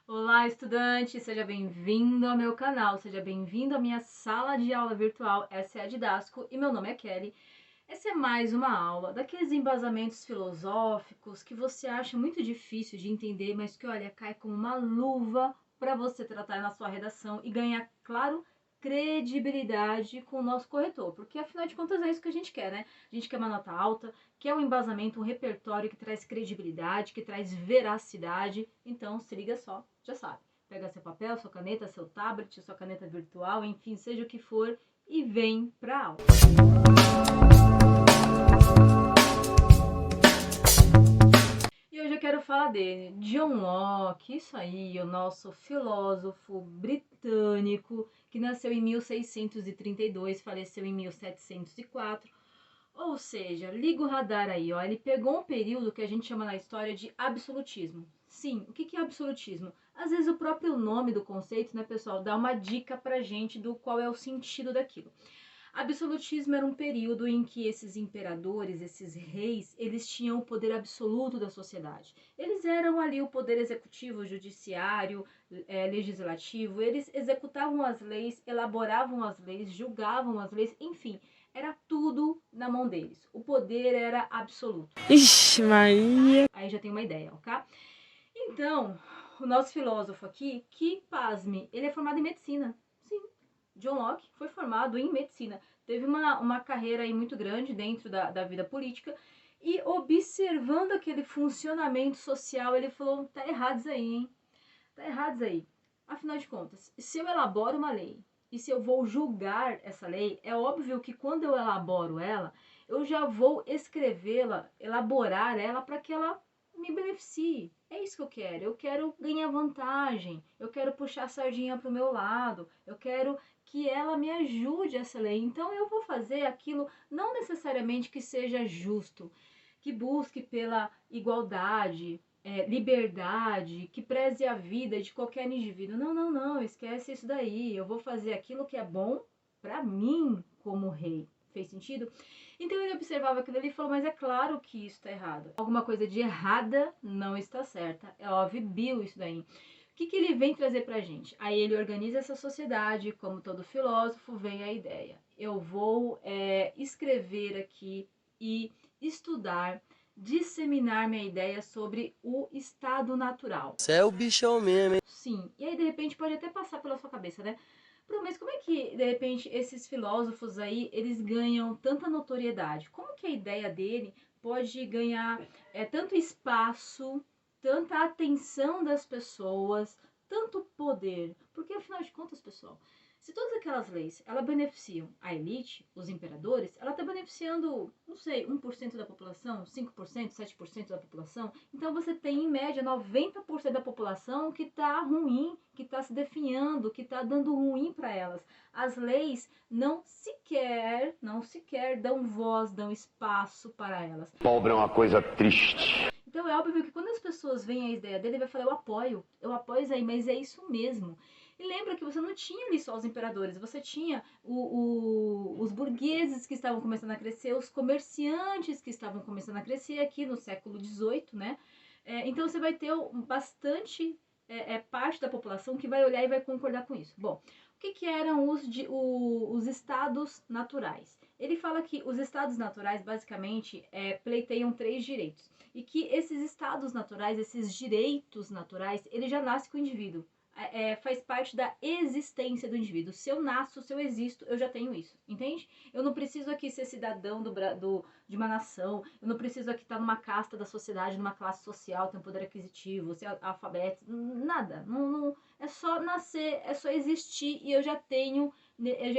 Olá, estudante! Seja bem-vindo ao meu canal, seja bem-vindo à minha sala de aula virtual. Essa é a Didasco e meu nome é Kelly. Essa é mais uma aula daqueles embasamentos filosóficos que você acha muito difícil de entender, mas que, olha, cai como uma luva para você tratar na sua redação e ganhar, claro, credibilidade com o nosso corretor, porque afinal de contas é isso que a gente quer, né? A gente quer uma nota alta, quer um embasamento, um repertório que traz credibilidade, que traz veracidade. Então, se liga só, já sabe. Pega seu papel, sua caneta, seu tablet, sua caneta virtual, enfim, seja o que for, e vem pra aula. E hoje eu quero falar dele, John Locke, isso aí, o nosso filósofo britânico, que nasceu em 1632, faleceu em 1704. Ou seja, liga o radar aí, ó. Ele pegou um período que a gente chama na história de absolutismo. Sim, o que é absolutismo? Às vezes o próprio nome do conceito, né, pessoal, dá uma dica pra gente do qual é o sentido daquilo. Absolutismo era um período em que esses imperadores, esses reis, eles tinham o poder absoluto da sociedade. Eles eram ali o poder executivo, judiciário, legislativo, eles executavam as leis, elaboravam as leis, julgavam as leis, enfim, era tudo na mão deles. O poder era absoluto. Ixi, Maria. Aí já tem uma ideia, ok? Então, o nosso filósofo aqui, que pasme, ele é formado em medicina. Sim, John Locke foi formado em medicina. Teve uma carreira aí muito grande dentro da vida política. E observando aquele funcionamento social, ele falou, tá errado isso aí, hein? Tá errado isso aí. Afinal de contas, se eu elaboro uma lei e se eu vou julgar essa lei, é óbvio que quando eu elaboro ela, eu já vou escrevê-la, elaborar ela para que ela me beneficie. É isso que eu quero. Eu quero ganhar vantagem. Eu quero puxar a sardinha para o meu lado. Eu quero que ela me ajude essa lei. Então eu vou fazer aquilo não necessariamente que seja justo, que busque pela igualdade, liberdade, que preze a vida de qualquer indivíduo. Não, não, não, esquece isso daí. Eu vou fazer aquilo que é bom para mim como rei. Fez sentido? Então ele observava aquilo ali e falou, mas é claro que isso está errado. Alguma coisa de errada não está certa. É óbvio, Bill isso daí. O que ele vem trazer pra gente? Aí ele organiza essa sociedade, como todo filósofo, vem a ideia. Eu vou escrever aqui e estudar, disseminar minha ideia sobre o estado natural. Você é o bichão mesmo, hein? Sim, e aí de repente pode até passar pela sua cabeça, né? Mas como é que, de repente, esses filósofos aí, eles ganham tanta notoriedade? Como que a ideia dele pode ganhar tanto espaço, tanta atenção das pessoas, tanto poder? Porque, afinal de contas, pessoal, se todas aquelas leis, ela beneficiam a elite, os imperadores, ela está beneficiando, não sei, 1% da população, 5%, 7% da população. Então você tem, em média, 90% da população que está ruim, que está se definhando, que está dando ruim para elas. As leis não sequer dão voz, dão espaço para elas. Pobre é uma coisa triste. Então é óbvio que quando as pessoas veem a ideia dele, ele vai falar, eu apoio isso aí, mas é isso mesmo. E lembra que você não tinha ali só os imperadores, você tinha os burgueses que estavam começando a crescer, os comerciantes que estavam começando a crescer aqui no século XVIII, né? Então você vai ter bastante parte da população que vai olhar e vai concordar com isso. Bom, o que eram os estados naturais? Ele fala que os estados naturais, basicamente, pleiteiam 3 direitos. E que esses estados naturais, esses direitos naturais, ele já nasce com o indivíduo. Faz parte da existência do indivíduo. Se eu nasço, se eu existo, eu já tenho isso, entende? Eu não preciso aqui ser cidadão de uma nação, eu não preciso aqui estar numa casta da sociedade, numa classe social, ter um poder aquisitivo, ser alfabeto, nada. É só nascer, é só existir e eu já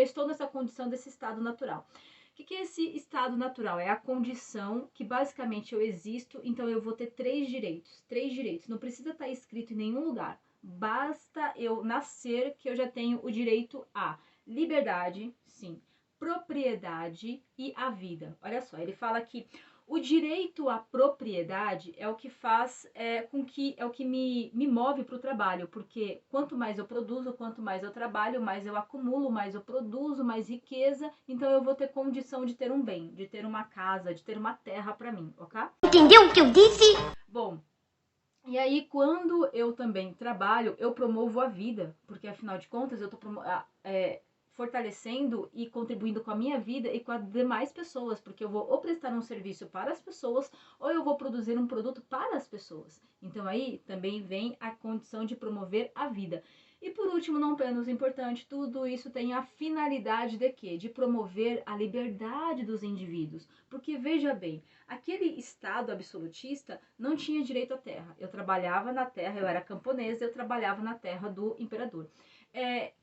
estou nessa condição desse estado natural. O que é esse estado natural? É a condição que basicamente eu existo, então eu vou ter 3 direitos. 3 direitos, não precisa estar escrito em nenhum lugar. Basta eu nascer que eu já tenho o direito à liberdade, sim, propriedade e à vida. Olha só, ele fala que o direito à propriedade é o que faz com que é o que me move para o trabalho, porque quanto mais eu produzo, quanto mais eu trabalho, mais eu acumulo, mais eu produzo, mais riqueza, então eu vou ter condição de ter um bem, de ter uma casa, de ter uma terra para mim, ok? Entendeu o que eu disse? Bom, E aí, quando eu também trabalho, eu promovo a vida, porque afinal de contas eu estou fortalecendo e contribuindo com a minha vida e com as demais pessoas, porque eu vou ou prestar um serviço para as pessoas ou eu vou produzir um produto para as pessoas. Então aí também vem a condição de promover a vida. E por último, não menos importante, tudo isso tem a finalidade de quê? De promover a liberdade dos indivíduos. Porque veja bem, aquele Estado absolutista não tinha direito à terra. Eu trabalhava na terra, eu era camponesa, eu trabalhava na terra do imperador.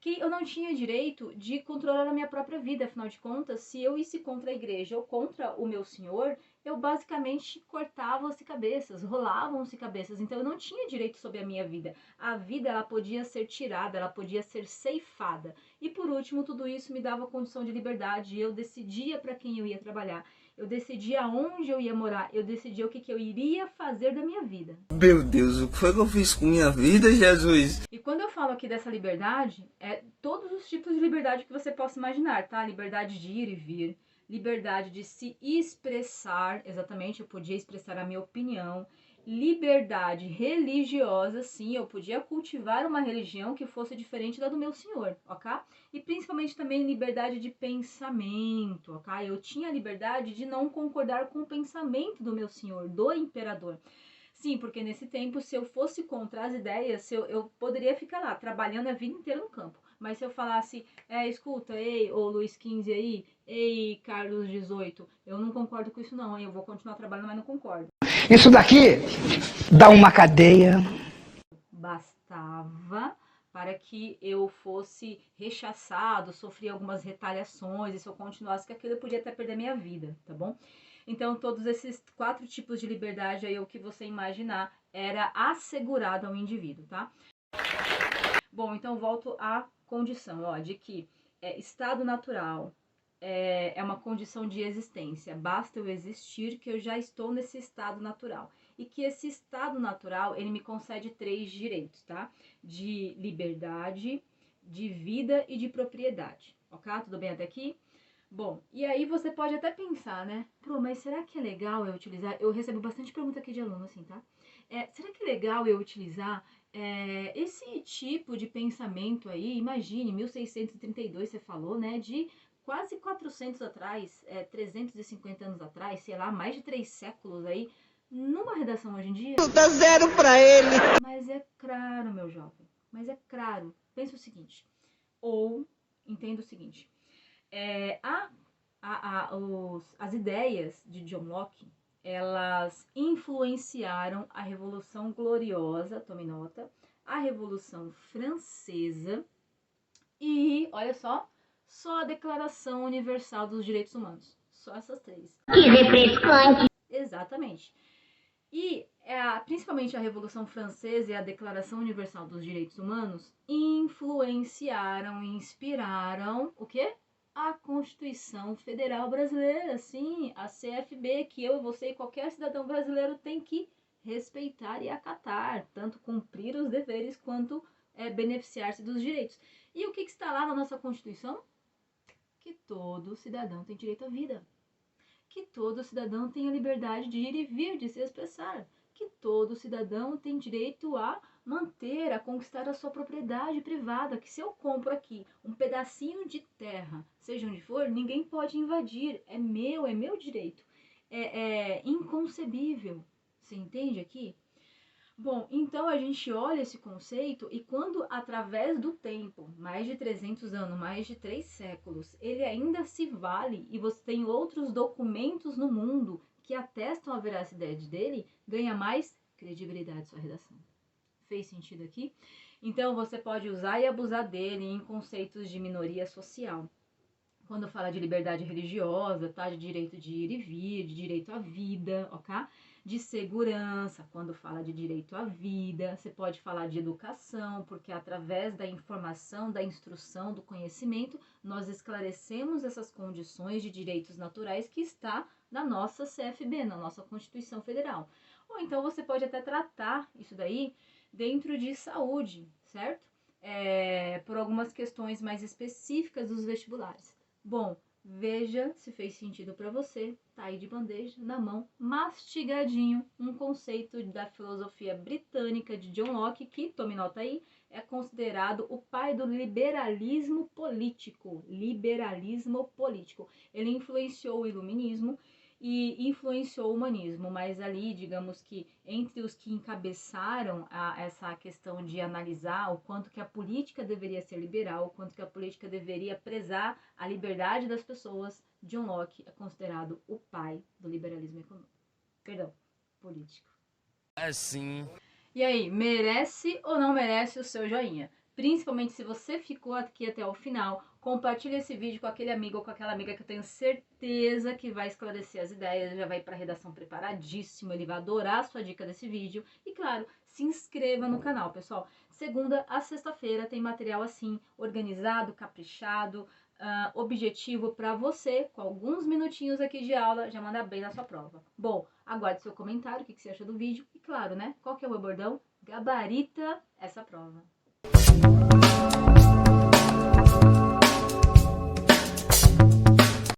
Que eu não tinha direito de controlar a minha própria vida, afinal de contas, se eu isse contra a igreja ou contra o meu senhor, eu basicamente cortava-se cabeças, rolavam-se cabeças, então eu não tinha direito sobre a minha vida. A vida, ela podia ser tirada, ela podia ser ceifada. E por último, tudo isso me dava condição de liberdade, eu decidia para quem eu ia trabalhar, eu decidia aonde eu ia morar, eu decidia o que eu iria fazer da minha vida. Meu Deus, o que foi que eu fiz com minha vida, Jesus? E quando eu falo aqui dessa liberdade, é todos os tipos de liberdade que você possa imaginar, tá? Liberdade de ir e vir, liberdade de se expressar, exatamente, eu podia expressar a minha opinião, liberdade religiosa, sim, eu podia cultivar uma religião que fosse diferente da do meu senhor, ok? E principalmente também liberdade de pensamento, ok? Eu tinha a liberdade de não concordar com o pensamento do meu senhor, do imperador. Sim, porque nesse tempo, se eu fosse contra as ideias, eu poderia ficar lá, trabalhando a vida inteira no campo. Mas se eu falasse, escuta, ei, ô Luiz XV aí, ei, Carlos XVIII, eu não concordo com isso não, hein? Eu vou continuar trabalhando, mas não concordo. Isso daqui dá uma cadeia. Bastava para que eu fosse rechaçado, sofrer algumas retaliações, e se eu continuasse com aquilo, eu podia até perder minha vida, tá bom? Então, todos esses 4 tipos de liberdade aí, o que você imaginar, era assegurado ao indivíduo, tá? Bom, então volto à condição, ó, de que estado natural é uma condição de existência. Basta eu existir que eu já estou nesse estado natural. E que esse estado natural, ele me concede 3 direitos, tá? De liberdade, de vida e de propriedade. Ok? Tudo bem até aqui? Bom, e aí você pode até pensar, né? Pô, mas será que é legal eu utilizar? Eu recebo bastante pergunta aqui de aluno, assim, tá? Será que é legal eu utilizar esse tipo de pensamento aí? Imagine, 1632 você falou, né? De quase 400 atrás, 350 anos atrás, sei lá, mais de 3 séculos aí, numa redação hoje em dia. Dá zero pra ele. Mas é claro, meu jovem, mas é claro. Pensa o seguinte, ou entenda o seguinte. As ideias de John Locke, elas influenciaram a Revolução Gloriosa, tome nota, a Revolução Francesa e, olha só a Declaração Universal dos Direitos Humanos. Só essas 3. Que refrescante! Exatamente. E principalmente a Revolução Francesa e a Declaração Universal dos Direitos Humanos influenciaram, inspiraram o quê? A Constituição Federal Brasileira, sim, a CFB, que eu, você e qualquer cidadão brasileiro tem que respeitar e acatar, tanto cumprir os deveres quanto beneficiar-se dos direitos. E o que está lá na nossa Constituição? Que todo cidadão tem direito à vida. Que todo cidadão tem a liberdade de ir e vir, de se expressar. Que todo cidadão tem direito a manter, a conquistar a sua propriedade privada, que se eu compro aqui um pedacinho de terra, seja onde for, ninguém pode invadir, é meu direito. É inconcebível, você entende aqui? Bom, então a gente olha esse conceito e quando através do tempo, mais de 300 anos, mais de 3 séculos, ele ainda se vale e você tem outros documentos no mundo que atestam a veracidade dele, ganha mais credibilidade sua redação. Fez sentido aqui? Então você pode usar e abusar dele em conceitos de minoria social. Quando fala de liberdade religiosa, tá? De direito de ir e vir, de direito à vida, ok? De segurança, quando fala de direito à vida, você pode falar de educação, porque através da informação, da instrução, do conhecimento, nós esclarecemos essas condições de direitos naturais que está na nossa CFB, na nossa Constituição Federal. Ou então você pode até tratar isso daí dentro de saúde, certo? Por algumas questões mais específicas dos vestibulares. Bom, Veja se fez sentido para você. Tá aí de bandeja, na mão, mastigadinho, um conceito da filosofia britânica de John Locke, que, tome nota aí, é considerado o pai do liberalismo político. Liberalismo político. Ele influenciou o iluminismo e influenciou o humanismo, mas ali, digamos que entre os que encabeçaram essa questão de analisar o quanto que a política deveria ser liberal, o quanto que a política deveria prezar a liberdade das pessoas, John Locke é considerado o pai do liberalismo econômico. Perdão, político. Assim. E aí, merece ou não merece o seu joinha? Principalmente se você ficou aqui até o final, compartilhe esse vídeo com aquele amigo ou com aquela amiga que eu tenho certeza que vai esclarecer as ideias, já vai para a redação preparadíssimo, ele vai adorar a sua dica desse vídeo. E claro, se inscreva no canal, pessoal. Segunda a sexta-feira tem material assim, organizado, caprichado, objetivo para você, com alguns minutinhos aqui de aula, já manda bem na sua prova. Bom, aguarde seu comentário, o que você achou do vídeo. E claro, né, qual que é o meu bordão? Gabarita essa prova.